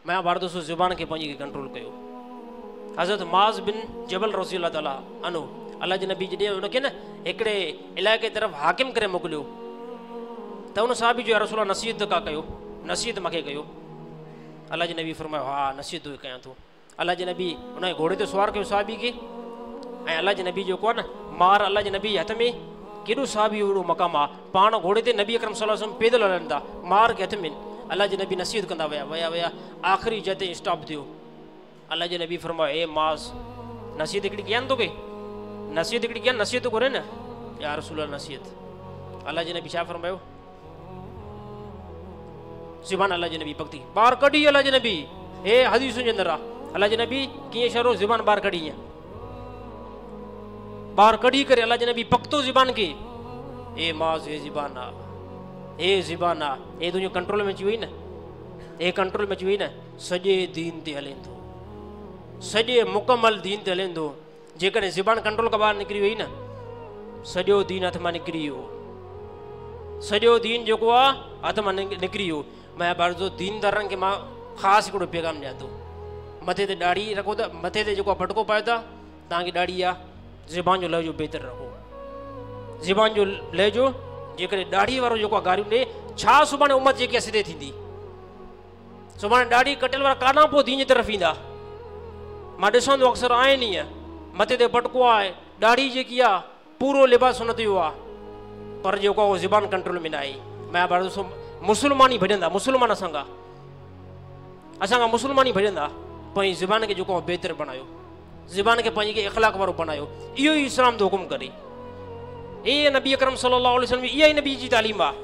मैं बार दोस्तों ज़ुबान के पंहिंजी खे कंट्रोल कयो। हज़रत माज़ बिन जबल रज़ी अल्लाह ताला अनु अल्लाह जे नबी जॾहिं उनखे न हिकिड़े इलाइक़े तरफ़ हाकिम करे मोकिलियो त उन साहबी जो या रसूल नसीहत का कयो, नसीहत मूंखे कयो। अल्लाह जे नबी फरमायो हा नसीहत तो कयां थो। अल्लाह जे नबी उन घोड़े ते सुवार कयो साहबी खे ऐं अल्लाह जे नबी जेको आहे न मार अल्लाह जे नबी हथ में केॾो साहबी अहिड़ो मक़ाम आहे पाण घोड़े ते नबी अकरम सल्लल्लाहु अलैहि वसल्लम पैदल हलनि था मार खे हथ में अल्लाह जे नबी नसीहत कंदा विया विया विया आख़िरी जते स्टॉप थियो। अल्लाह जे नबी फरमायो ए माज़ नसीहत हिकिड़ी कयां न तोखे, नसीहत हिकिड़ी कयां नसीहत तो घुरे न या रसूल नसीहत। अल्लाह जे नबी छा फरमायो ज़ुबान अल्लाह जे नबी पकती ॿाहिर कढी अल्लाह जे नबी हे हदीसुनि जे अंदरि आहे अल्लाह जे नबी कीअं शरो ज़ुबान ॿाहिर कढी ईअं ॿाहिर कढी करे अल्लाह जे नबी पकतो ज़ुबान खे ए माज़ हे ज़ुबान आहे हे ज़ुबान आहे हे तुंहिंजे कंट्रोल में अची वई न हे कंट्रोल में अची वई न सॼे दीन ते हलेंदो सॼे मुकमल दीन ते हलेंदो। जेकॾहिं ज़ुबान कंट्रोल खां ॿाहिरि निकिरी वई न सॼो दीन हथ मां निकिरी वियो सॼो दीन जेको आहे हथ मां निकिरी वियो। मैं बारज़ो दीनदारनि खे मां ख़ासि हिकिड़ो पैगाम ॾियां थो मथे ते ॾाढ़ी रखो त मथे ते जेको फटको पायो था तव्हांखे ॾाढ़ी आहे ज़ुबान जो लहजो बहितर रखो ज़ुबान जो लहजो जेकॾहिं ॾाढ़ी वारो जेको आहे गारियूं ॾे छा सुभाणे उमत जेकी सिधे थींदी सुभाणे ॾाढ़ी कटियल वारा काॾां पोइ दीन जी तरफ़ ईंदा। मां ॾिसां थो अक्सर आहिनि ईअं मथे ते फटको आहे ॾाढ़ी जेकी आहे पूरो लिबास हुन ते इहो आहे पर जेको आहे उहो ज़ुबान कंट्रोल में न आहे। मैं बार ॾिसो मुस्लमान ई भॼंदा मुस्लमान असांखां मुस्लमान ई भॼंदा पंहिंजी ज़ुबान खे जेको आहे बहितर बणायो ज़ुबान खे पंहिंजी इख़लाक़ वारो बणायो। इहो ई इस्लाम जो हुकुम करे इहे नबी अकरम सल्लल्लाहु अलैहि वसल्लम इहा ई नबी जी तालीम आहे।